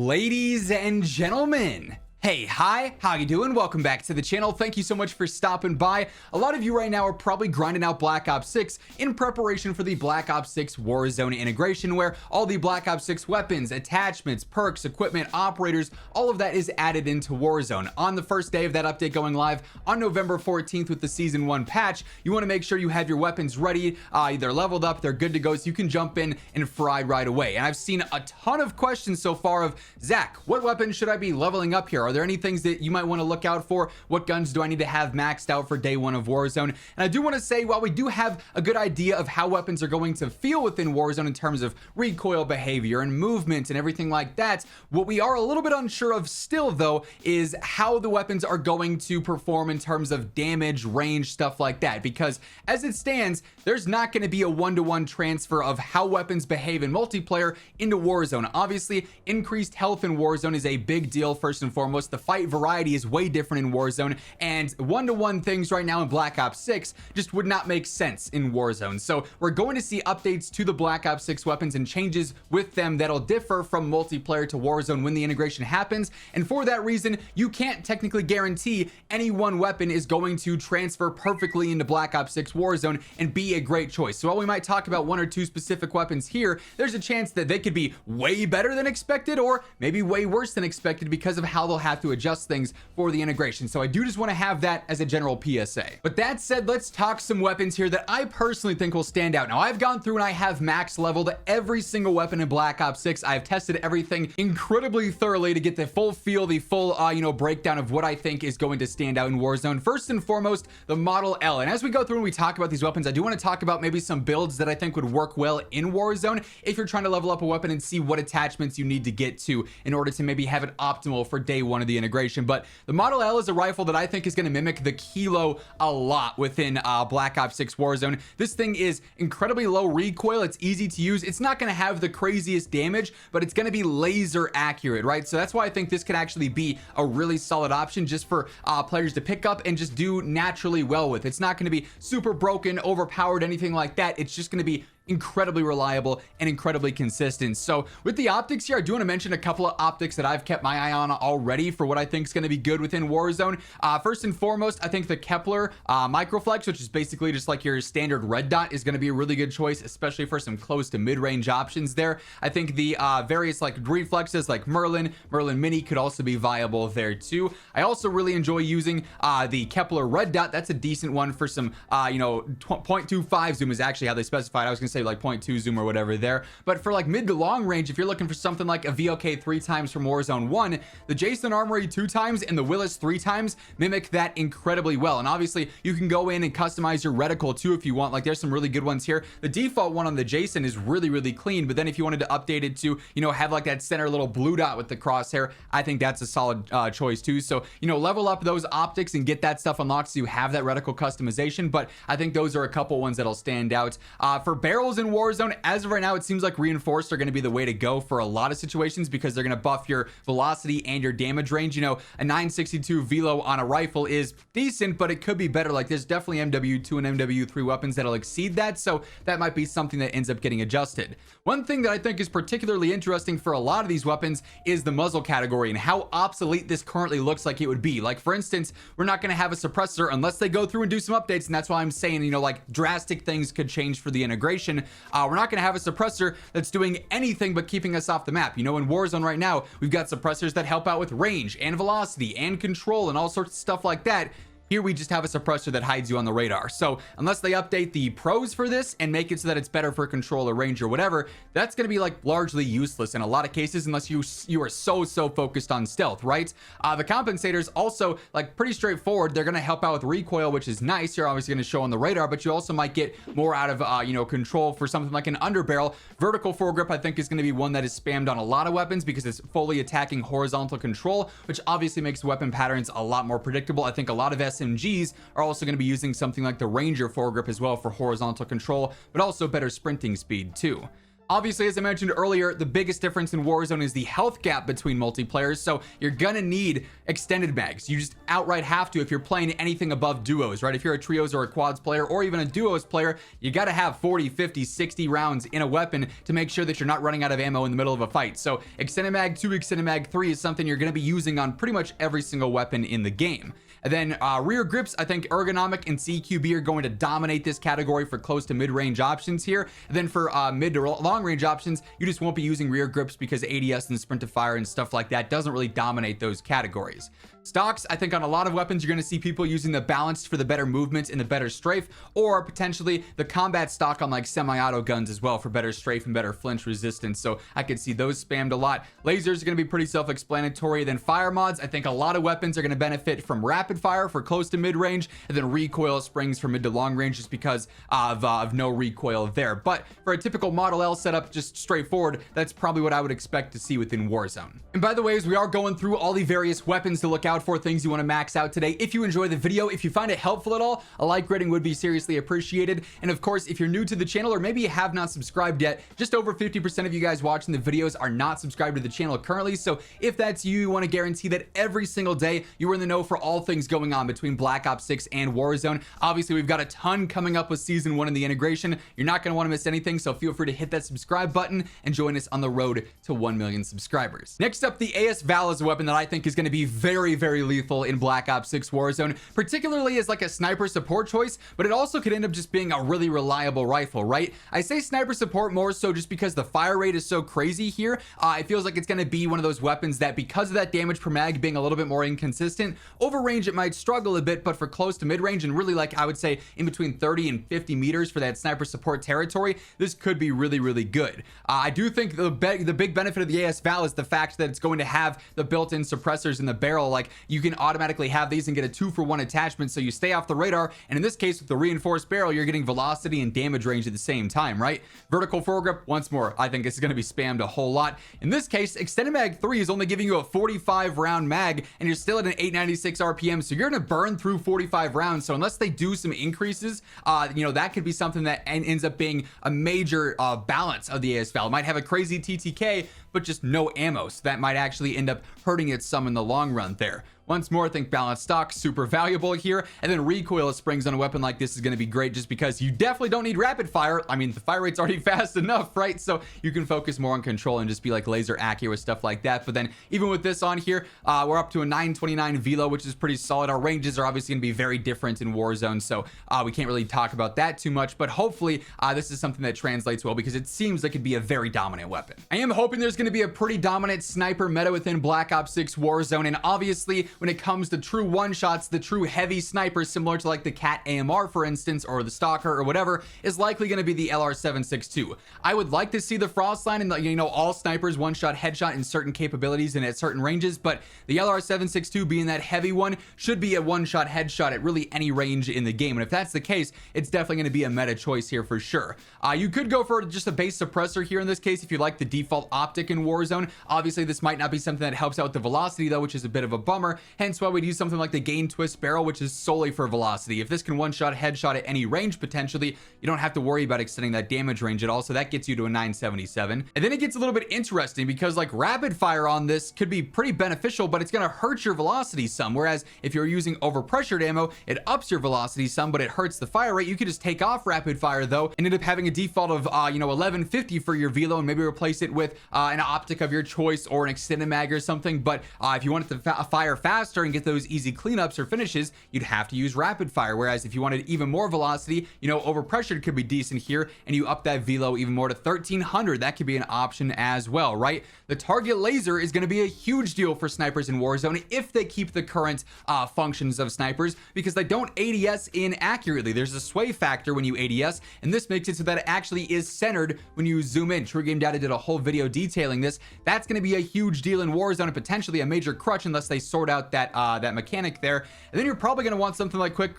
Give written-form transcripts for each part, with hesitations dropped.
Ladies and gentlemen, hey, hi, how you doing? Welcome back to the channel. Thank you so much for stopping by. A lot of you right now are probably grinding out Black Ops 6 in preparation for the Black Ops 6 Warzone integration, where all the Black Ops 6 weapons, attachments, perks, equipment, operators, all of that is added into Warzone. On the first day of that update going live on November 14th with the Season 1 patch, you want to make sure you have your weapons ready, they're leveled up, they're good to go, so you can jump in and fry right away. And I've seen a ton of questions so far of, Zach, what weapons should I be leveling up here? Are there any things that you might want to look out for? What guns do I need to have maxed out for day one of Warzone? And I do want to say, while we do have a good idea of how weapons are going to feel within Warzone in terms of recoil behavior and movement and everything like that, what we are a little bit unsure of still, though, is how the weapons are going to perform in terms of damage, range, stuff like that. Because as it stands, there's not going to be a one-to-one transfer of how weapons behave in multiplayer into Warzone. Obviously, increased health in Warzone is a big deal. First and foremost, the fight variety is way different in Warzone, and one-to-one things right now in Black Ops 6 just would not make sense in Warzone. So we're going to see updates to the Black Ops 6 weapons and changes with them that'll differ from multiplayer to Warzone when the integration happens. And for that reason, you can't technically guarantee any one weapon is going to transfer perfectly into Black Ops 6 Warzone and be a great choice. So while we might talk about one or two specific weapons here, there's a chance that they could be way better than expected or maybe way worse than expected because of how they'll have to adjust things for the integration. So I do just want to have that as a general PSA. But that said, let's talk some weapons here that I personally think will stand out. Now, I've gone through and I have max leveled every single weapon in Black Ops 6. I've tested everything incredibly thoroughly to get the full feel, the full breakdown of what I think is going to stand out in Warzone. First and foremost, the Model L. And as we go through and we talk about these weapons, I do want to talk about maybe some builds that I think would work well in Warzone if you're trying to level up a weapon and see what attachments you need to get to in order to maybe have it optimal for day one of the integration. But the Model L is a rifle that I think is going to mimic the Kilo a lot within Black Ops 6 Warzone. This thing is incredibly low recoil. It's easy to use. It's not going to have the craziest damage, but it's going to be laser accurate, right? So that's why I think this could actually be a really solid option just for players to pick up and just do naturally well with. It's not going to be super broken, overpowered, anything like that. It's just going to be incredibly reliable and incredibly consistent. So with the optics here, I do want to mention a couple of optics that I've kept my eye on already for what I think is going to be good within Warzone. First and foremost, I think the Kepler Microflex, which is basically just like your standard red dot, is going to be a really good choice, especially for some close to mid-range options there. I think the various like reflexes like Merlin Mini could also be viable there too. I also really enjoy using the Kepler red dot. That's a decent one for some 0.25 zoom is actually how they specified. I was gonna say like 0.2 zoom or whatever there, but for like mid to long range, if you're looking for something like a VOK 3 times from Warzone 1, the Jason Armory 2 times and the Willis 3 times mimic that incredibly well. And obviously you can go in and customize your reticle too if you want. Like there's some really good ones here. The default one on the Jason is really clean, but then if you wanted to update it to have like that center little blue dot with the crosshair, I think that's a solid choice too. So level up those optics and get that stuff unlocked so you have that reticle customization. But I think those are a couple ones that'll stand out. For barrels in Warzone, as of right now, it seems like reinforced are going to be the way to go for a lot of situations because they're going to buff your velocity and your damage range. A 962 velo on a rifle is decent, but it could be better. Like there's definitely MW2 and MW3 weapons that'll exceed that, so that might be something that ends up getting adjusted. One thing that I think is particularly interesting for a lot of these weapons is the muzzle category and how obsolete this currently looks like it would be. Like for instance, we're not going to have a suppressor unless they go through and do some updates, and that's why I'm saying like drastic things could change for the integration. We're not going to have a suppressor that's doing anything but keeping us off the map. In Warzone right now, we've got suppressors that help out with range and velocity and control and all sorts of stuff like that. Here we just have a suppressor that hides you on the radar. So unless they update the pros for this and make it so that it's better for control or range or whatever, that's going to be like largely useless in a lot of cases unless you are so focused on stealth, right? The compensators also like pretty straightforward. They're going to help out with recoil, which is nice. You're obviously going to show on the radar, but you also might get more out of control for something like an underbarrel. Vertical foregrip I think is going to be one that is spammed on a lot of weapons because it's fully attacking horizontal control, which obviously makes weapon patterns a lot more predictable. I think a lot of SMGs are also going to be using something like the Ranger foregrip as well for horizontal control, but also better sprinting speed too. Obviously, as I mentioned earlier, the biggest difference in Warzone is the health gap between multiplayers, so you're gonna need extended mags. You just outright have to if you're playing anything above duos, right? If you're a trios or a quads player or even a duos player, you gotta have 40, 50, 60 rounds in a weapon to make sure that you're not running out of ammo in the middle of a fight. So extended mag 2, extended mag 3 is something you're gonna be using on pretty much every single weapon in the game. And then rear grips, I think ergonomic and CQB are going to dominate this category for close to mid-range options here. And then for mid to long range options, you just won't be using rear grips because ADS and sprint to fire and stuff like that doesn't really dominate those categories. Stocks, I think on a lot of weapons, you're going to see people using the balanced for the better movement and the better strafe, or potentially the combat stock on like semi-auto guns as well for better strafe and better flinch resistance. So I could see those spammed a lot. Lasers are going to be pretty self-explanatory. Then fire mods, I think a lot of weapons are going to benefit from rapid fire for close to mid-range, and then recoil springs for mid to long range just because of no recoil there. But for a typical Model L setup, just straightforward, that's probably what I would expect to see within Warzone. And by the way, as we are going through all the various weapons to look out for, things you want to max out today, if you enjoy the video, if you find it helpful at all, a like rating would be seriously appreciated. And of course, if you're new to the channel or maybe you have not subscribed yet, just over 50% of you guys watching the videos are not subscribed to the channel currently. So if that's you, you want to guarantee that every single day you are in the know for all things going on between Black Ops 6 and Warzone. Obviously, we've got a ton coming up with season 1 in the integration. You're not going to want to miss anything, so feel free to hit that subscribe button and join us on the road to 1 million subscribers. Next up, the AS Val is a weapon that I think is going to be very, very lethal in Black Ops 6 Warzone, particularly as like a sniper support choice, but it also could end up just being a really reliable rifle, right? I say sniper support more so just because the fire rate is so crazy here. It feels like it's going to be one of those weapons that, because of that damage per mag being a little bit more inconsistent, over range it might struggle a bit, but for close to mid range and really like I would say in between 30 and 50 meters for that sniper support territory, this could be really, really good. I do think the big benefit of the AS Val is the fact that it's going to have the built-in suppressors in the barrel. Like you can automatically have these and get a 2-for-1 attachment, so you stay off the radar, and in this case with the reinforced barrel you're getting velocity and damage range at the same time, right? Vertical foregrip, once more, I think it's going to be spammed a whole lot. In this case, extended mag 3 is only giving you a 45 round mag and you're still at an 896 RPM, so you're going to burn through 45 rounds. So unless they do some increases, you know, that could be something that ends up being a major balance of the AS Val. It might have a crazy TTK but just no ammo, so that might actually end up hurting it some in the long run there. Once more, I think balanced stock, super valuable here. And then recoil springs on a weapon like this is going to be great just because you definitely don't need rapid fire. I mean, the fire rate's already fast enough, right? So you can focus more on control and just be like laser accurate with stuff like that. But then even with this on here, we're up to a 929 velo, which is pretty solid. Our ranges are obviously going to be very different in Warzone, so we can't really talk about that too much. But hopefully this is something that translates well because it seems like it'd be a very dominant weapon. I am hoping there's going to be a pretty dominant sniper meta within Black Ops 6 Warzone. And obviously, when it comes to true one-shots, the true heavy snipers, similar to like the Cat AMR, for instance, or the Stalker or whatever, is likely going to be the LR762. I would like to see the Frost line and, you know, all snipers one-shot headshot in certain capabilities and at certain ranges, but the LR762 being that heavy one should be a one-shot headshot at really any range in the game. And if that's the case, it's definitely going to be a meta choice here for sure. You could go for just a base suppressor here in this case if you like the default optic in Warzone. Obviously, this might not be something that helps out the velocity though, which is a bit of a bummer. Hence why we'd use something like the gain twist barrel, which is solely for velocity. If this can one-shot headshot at any range potentially, you don't have to worry about extending that damage range at all, so that gets you to a 977. And then it gets a little bit interesting because like rapid fire on this could be pretty beneficial, but it's going to hurt your velocity some, whereas if you're using overpressured ammo, it ups your velocity some, but it hurts the fire rate. You could just take off rapid fire though and end up having a default of 1150 for your velo and maybe replace it with an optic of your choice or an extended mag or something. But if you wanted to fire faster and get those easy cleanups or finishes, you'd have to use rapid fire. Whereas if you wanted even more velocity, you know, overpressured could be decent here, and you up that velo even more to 1300. That could be an option as well, right? The target laser is going to be a huge deal for snipers in Warzone if they keep the current functions of snipers, because they don't ADS in accurately. There's a sway factor when you ADS, and this makes it so that it actually is centered when you zoom in. True Game Data did a whole video detailing this. That's going to be a huge deal in Warzone and potentially a major crutch unless they sort out out that mechanic there. And then you're probably going to want something like quick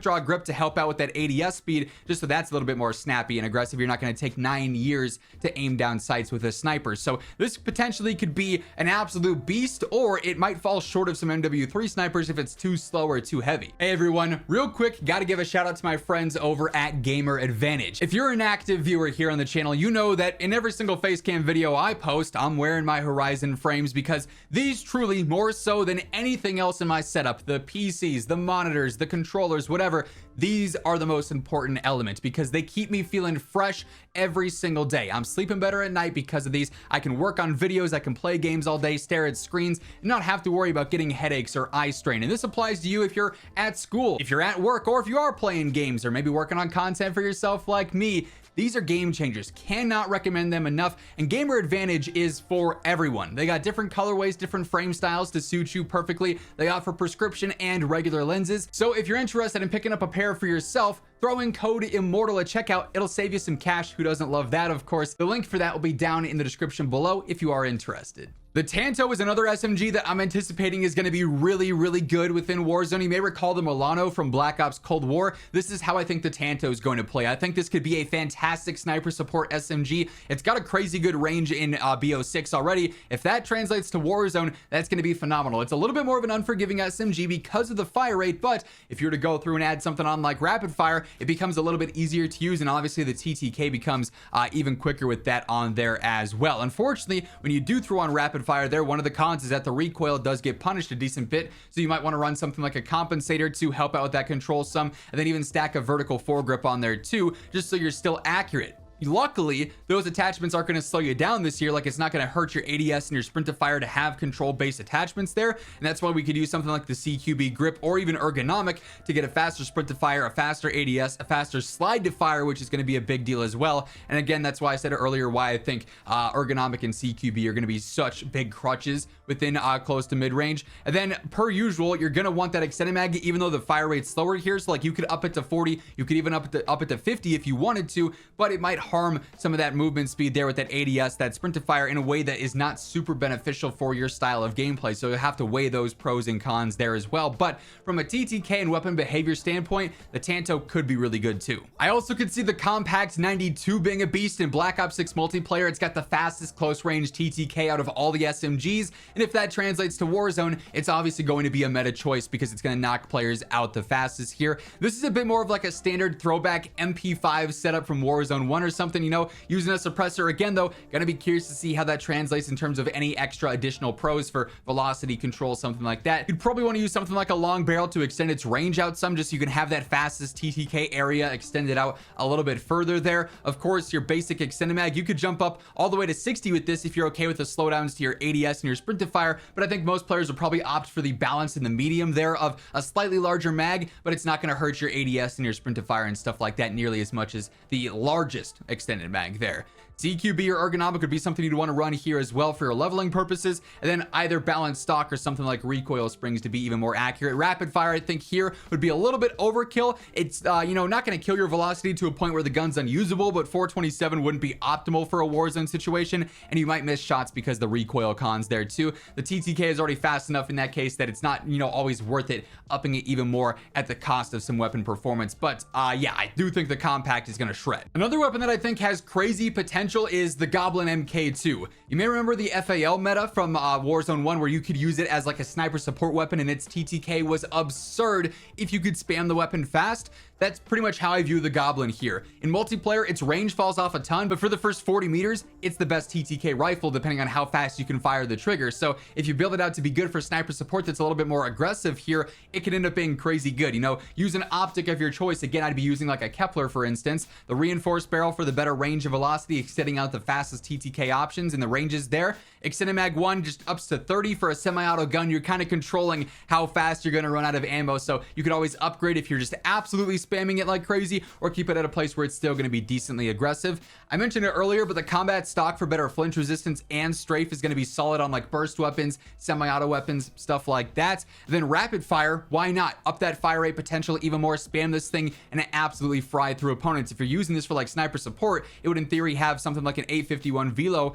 draw grip to help out with that ADS speed, just so that's a little bit more snappy and aggressive. You're not going to take 9 years to aim down sights with a sniper. So this potentially could be an absolute beast, or it might fall short of some MW3 snipers if it's too slow or too heavy. Hey everyone, real quick, got to give a shout out to my friends over at Gamer Advantage. If you're an active viewer here on the channel, you know that in every single face cam video I post, I'm wearing my Horizon frames, because these truly, more so than anything else in my setup, the PCs, the monitors, the controllers, whatever, these are the most important element because they keep me feeling fresh every single day. I'm sleeping better at night because of these. I can work on videos, I can play games all day, stare at screens, and not have to worry about getting headaches or eye strain. And this applies to you if you're at school, if you're at work, or if you are playing games or maybe working on content for yourself like me. These are game changers. Cannot recommend them enough. And Gamer Advantage is for everyone. They got different colorways, different frame styles to suit you perfectly. They offer prescription and regular lenses. So if you're interested in picking up a pair for yourself, throw in code IMMORTAL at checkout. It'll save you some cash. Who doesn't love that, of course? The link for that will be down in the description below if you are interested. The Tanto is another SMG that I'm anticipating is going to be really, really good within Warzone. You may recall the Milano from Black Ops Cold War. This is how I think the Tanto is going to play. I think this could be a fantastic sniper support SMG. It's got a crazy good range in BO6 already. If that translates to Warzone, that's going to be phenomenal. It's a little bit more of an unforgiving SMG because of the fire rate, but if you were to go through and add something on like rapid fire, it becomes a little bit easier to use, and obviously the TTK becomes even quicker with that on there as well. Unfortunately, when you do throw on rapid fire there, one of the cons is that the recoil does get punished a decent bit, so you might want to run something like a compensator to help out with that control some, and then even stack a vertical foregrip on there too, just so you're still accurate. Luckily, those attachments aren't going to slow you down this year. Like, it's not going to hurt your ADS and your sprint to fire to have control based attachments there, and that's why we could use something like the CQB grip or even ergonomic to get a faster sprint to fire, a faster ADS, a faster slide to fire, which is going to be a big deal as well. And again, that's why I said earlier why I think ergonomic and CQB are going to be such big crutches within close to mid-range. And then per usual, you're going to want that extended mag, even though the fire rate's slower here. So like, you could up it to 40, you could even up it to 50 if you wanted to, but it might harm some of that movement speed there with that ADS, that sprint to fire, in a way that is not super beneficial for your style of gameplay. So you have to weigh those pros and cons there as well. But from a TTK and weapon behavior standpoint, the Tanto could be really good too. I also could see the Compact 92 being a beast in Black Ops 6 multiplayer. It's got the fastest close range TTK out of all the SMGs, and if that translates to Warzone, it's obviously going to be a meta choice because it's going to knock players out the fastest here. This is a bit more of like a standard throwback MP5 setup from Warzone 1 or something, you know, using a suppressor. Again though, gonna be curious to see how that translates in terms of any extra additional pros for velocity control, something like that. You'd probably want to use something like a long barrel to extend its range out some, just so you can have that fastest TTK area extended out a little bit further there. Of course, your basic extended mag, you could jump up all the way to 60 with this if you're okay with the slowdowns to your ADS and your sprint to fire, but I think most players will probably opt for the balance in the medium there of a slightly larger mag, but it's not going to hurt your ADS and your sprint to fire and stuff like that nearly as much as the largest extended mag there. CQB or ergonomic would be something you'd want to run here as well for your leveling purposes, and then either balanced stock or something like recoil springs to be even more accurate. Rapid fire, I think here would be a little bit overkill. It's you know, not going to kill your velocity to a point where the gun's unusable, but 427 wouldn't be optimal for a Warzone situation, and you might miss shots because the recoil cons there too. The TTK is already fast enough in that case that it's not, you know, always worth it upping it even more at the cost of some weapon performance. But yeah, I do think the Compact is going to shred. Another weapon that I think has crazy potential is the Goblin MK2. You may remember the FAL meta from Warzone 1, where you could use it as like a sniper support weapon, and its TTK was absurd if you could spam the weapon fast. That's pretty much how I view the Goblin here. In multiplayer, its range falls off a ton, but for the first 40 meters, it's the best TTK rifle depending on how fast you can fire the trigger. So if you build it out to be good for sniper support that's a little bit more aggressive here, it can end up being crazy good. You know, use an optic of your choice. Again, I'd be using like a Kepler, for instance. The reinforced barrel for the better range and velocity, extending out the fastest TTK options and the ranges there. Extended mag 1 just ups to 30 for a semi-auto gun. You're kind of controlling how fast you're going to run out of ammo, so you could always upgrade if you're just absolutely spamming it like crazy, or keep it at a place where it's still going to be decently aggressive. I mentioned it earlier, but the combat stock for better flinch resistance and strafe is going to be solid on like burst weapons, semi-auto weapons, stuff like that. Then rapid fire, why not? Up that fire rate potential even more, spam this thing and it absolutely fry through opponents. If you're using this for like sniper support, it would in theory have something like an 851 velo,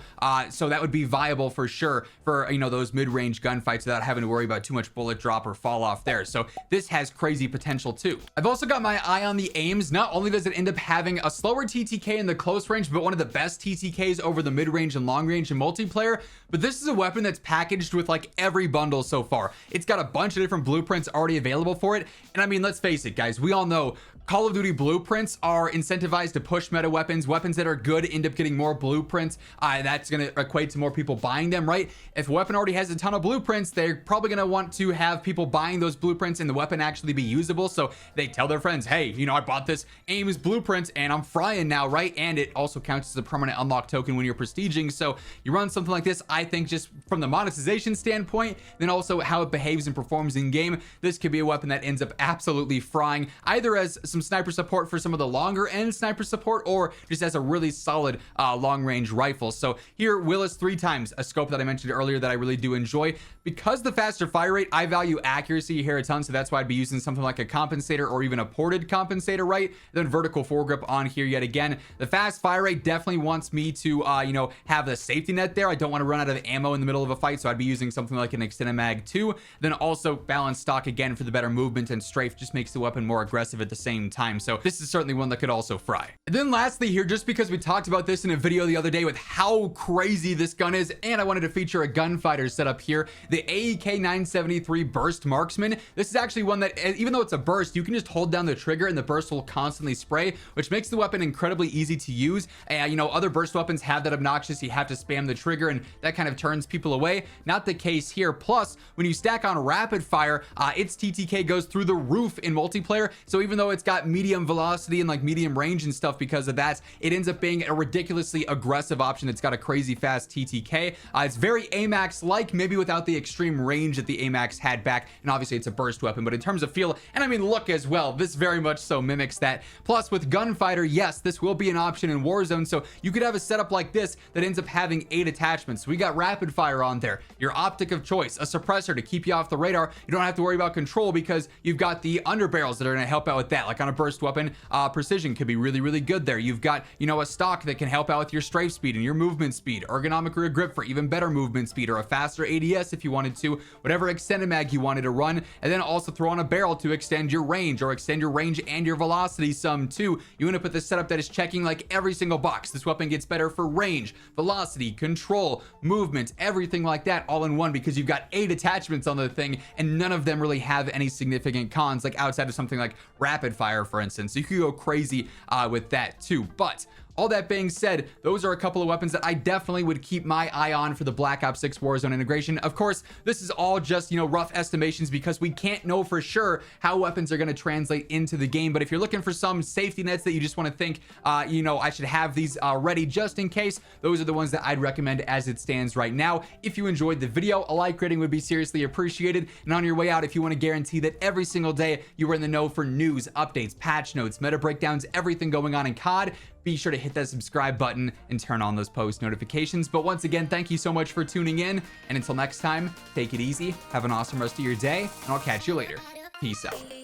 so that would be viable for sure for, you know, those mid-range gunfights without having to worry about too much bullet drop or fall off there. So this has crazy potential too. I've also got my eye on the aims. Not only does it end up having a slower TTK in the close range, but one of the best TTKs over the mid-range and long range in multiplayer. But this is a weapon that's packaged with like every bundle so far. It's got a bunch of different blueprints already available for it. And I mean, let's face it, guys, we all know Call of Duty blueprints are incentivized to push meta weapons. Weapons that are good end up getting more blueprints. That's going to equate to more people buying them, right? If a weapon already has a ton of blueprints, they're probably going to want to have people buying those blueprints and the weapon actually be usable. So they tell their friends, hey, you know, I bought this AIM's blueprints and I'm frying now, right? And it also counts as a permanent unlock token when you're prestiging. So you run something like this, I think just from the monetization standpoint, then also how it behaves and performs in game, this could be a weapon that ends up absolutely frying, either as some sniper support for some of the longer end sniper support, or just as a really solid long range rifle. So here, Willis 3 times, a scope that I mentioned earlier that I really do enjoy. Because the faster fire rate, I value accuracy here a ton, so that's why I'd be using something like a compensator or even a ported compensator, right? Then vertical foregrip on here yet again. The fast fire rate definitely wants me to you know, have the safety net there. I don't want to run out of ammo in the middle of a fight, so I'd be using something like an extended mag 2. Then also balance stock again for the better movement, and strafe just makes the weapon more aggressive at the same time. So this is certainly one that could also fry. And then lastly here, just because we talked about this in a video the other day with how crazy this gun is, and I wanted to feature a gunfighter setup here, the AEK 973 Burst Marksman. This is actually one that, even though it's a burst, you can just hold down the trigger and the burst will constantly spray, which makes the weapon incredibly easy to use. You know, other burst weapons have that obnoxious, you have to spam the trigger, and that kind of turns people away. Not the case here. Plus, when you stack on rapid fire, its TTK goes through the roof in multiplayer. So even though it's got medium velocity and like medium range and stuff, because of that, it ends up being a ridiculously aggressive option that's got a crazy fast TTK. It's very AMAX like, maybe without the extreme range that the AMAX had back, and obviously it's a burst weapon, but in terms of feel, and I mean look as well, this very much so mimics that. Plus with gunfighter, yes, this will be an option in Warzone, so you could have a setup like this that ends up having 8 attachments. We got rapid fire on there, your optic of choice, a suppressor to keep you off the radar. You don't have to worry about control because you've got the underbarrels that are going to help out with that. Like on a burst weapon, precision could be really good there. You've got, you know, a stock that can help out with your strafe speed and your movement speed, ergonomic rear grip for even better movement speed, or a faster ADS if you wanted to, whatever extended mag you wanted to run, and then also throw on a barrel to extend your range, or extend your range and your velocity some too. You end up with a setup that is checking like every single box. This weapon gets better for range, velocity, control, movement, everything like that all in one, because you've got 8 attachments on the thing, and none of them really have any significant cons, like outside of something like rapid fire, for instance. So you could go crazy with that too. But all that being said, those are a couple of weapons that I definitely would keep my eye on for the Black Ops 6 Warzone integration. Of course, this is all just, you know, rough estimations because we can't know for sure how weapons are going to translate into the game. But if you're looking for some safety nets that you just want to think, you know, I should have these ready just in case, those are the ones that I'd recommend as it stands right now. If you enjoyed the video, a like rating would be seriously appreciated. And on your way out, if you want to guarantee that every single day you are in the know for news, updates, patch notes, meta breakdowns, everything going on in COD, be sure to hit that subscribe button and turn on those post notifications. But once again, thank you so much for tuning in. And until next time, take it easy, have an awesome rest of your day, and I'll catch you later. Peace out.